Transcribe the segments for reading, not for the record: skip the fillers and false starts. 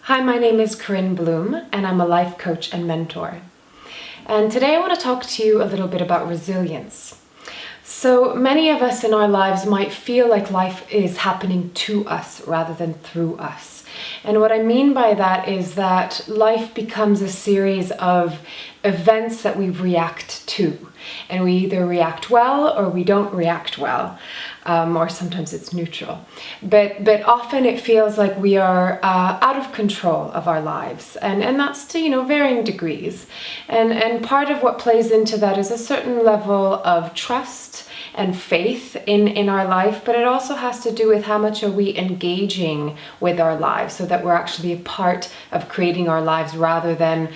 Hi, my name is Corinne Bloom, and I'm a life coach and mentor. And today I want to talk to you a little bit about resilience. So many of us in our lives might feel like life is happening to us rather than through us. And what I mean by that is that life becomes a series of events that we react to. And we either react well or we don't react well. Or sometimes it's neutral. But often it feels like we are out of control of our lives. And that's to, varying degrees. And part of what plays into that is a certain level of trust and faith in our life, but it also has to do with how much are we engaging with our lives so that we're actually a part of creating our lives rather than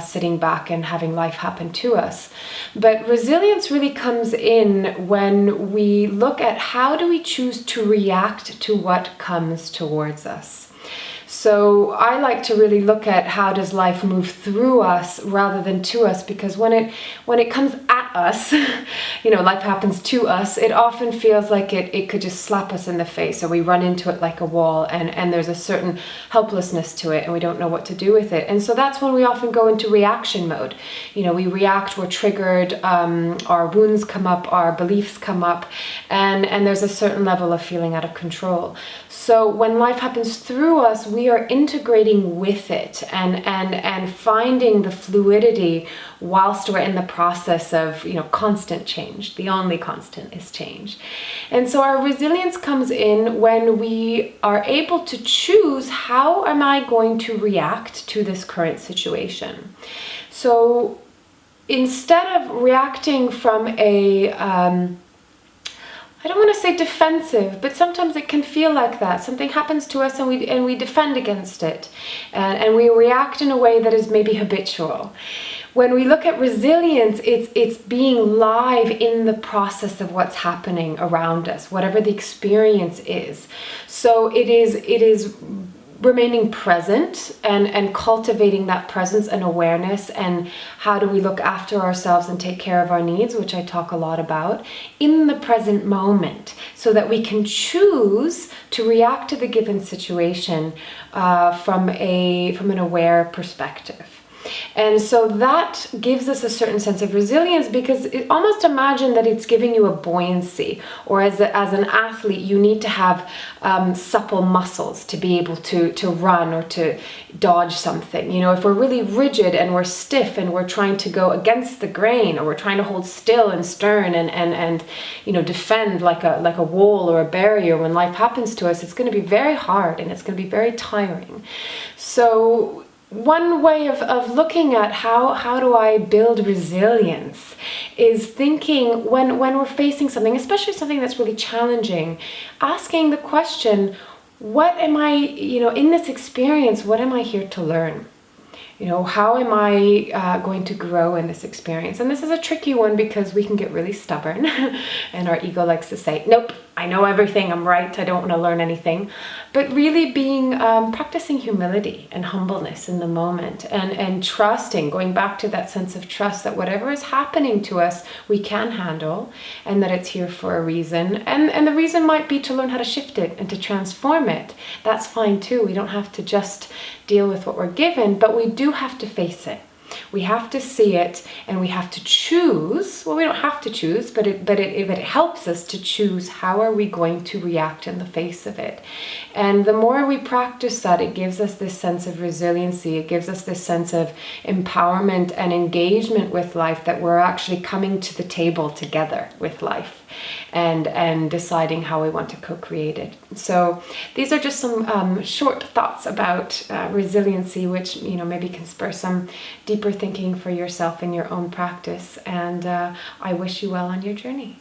sitting back and having life happen to us. But resilience really comes in when we look at how do we choose to react to what comes towards us. So I like to really look at how does life move through us rather than to us, because when it comes at us, life happens to us, it often feels like it could just slap us in the face, or we run into it like a wall, and there's a certain helplessness to it and we don't know what to do with it. And so that's when we often go into reaction mode. We react, we're triggered, our wounds come up, our beliefs come up, and there's a certain level of feeling out of control. So when life happens through us, we are integrating with it and finding the fluidity whilst we're in the process of constant change. The only constant is change. And so our resilience comes in when we are able to choose, how am I going to react to this current situation? So instead of reacting from I don't want to say defensive, but sometimes it can feel like that. Something happens to us and we defend against it. And we react in a way that is maybe habitual. When we look at resilience, it's being live in the process of what's happening around us, whatever the experience is. So it is remaining present and cultivating that presence and awareness, and how do we look after ourselves and take care of our needs, which I talk a lot about, in the present moment, so that we can choose to react to the given situation from an aware perspective. And so that gives us a certain sense of resilience, because almost imagine that it's giving you a buoyancy, or as an athlete, you need to have supple muscles to be able to run or to dodge something. If we're really rigid and we're stiff and we're trying to go against the grain, or we're trying to hold still and stern and defend like a wall or a barrier, when life happens to us, it's going to be very hard and it's going to be very tiring. So one way of looking at how do I build resilience is thinking when we're facing something, especially something that's really challenging, asking the question, what am I, in this experience, what am I here to learn? How am I going to grow in this experience? And this is a tricky one, because we can get really stubborn and our ego likes to say, nope, I know everything, I'm right, I don't want to learn anything. But really practicing humility and humbleness in the moment, and trusting, going back to that sense of trust that whatever is happening to us, we can handle, and that it's here for a reason. And the reason might be to learn how to shift it and to transform it. That's fine too. We don't have to just deal with what we're given, but we do have to face it. We have to see it, and we have to choose. Well, we don't have to choose, but it helps us to choose how are we going to react in the face of it. And the more we practice that, it gives us this sense of resiliency. It gives us this sense of empowerment and engagement with life, that we're actually coming to the table together with life and deciding how we want to co-create it. So these are just some short thoughts about resiliency, which maybe can spur some deeper thinking for yourself in your own practice. And I wish you well on your journey.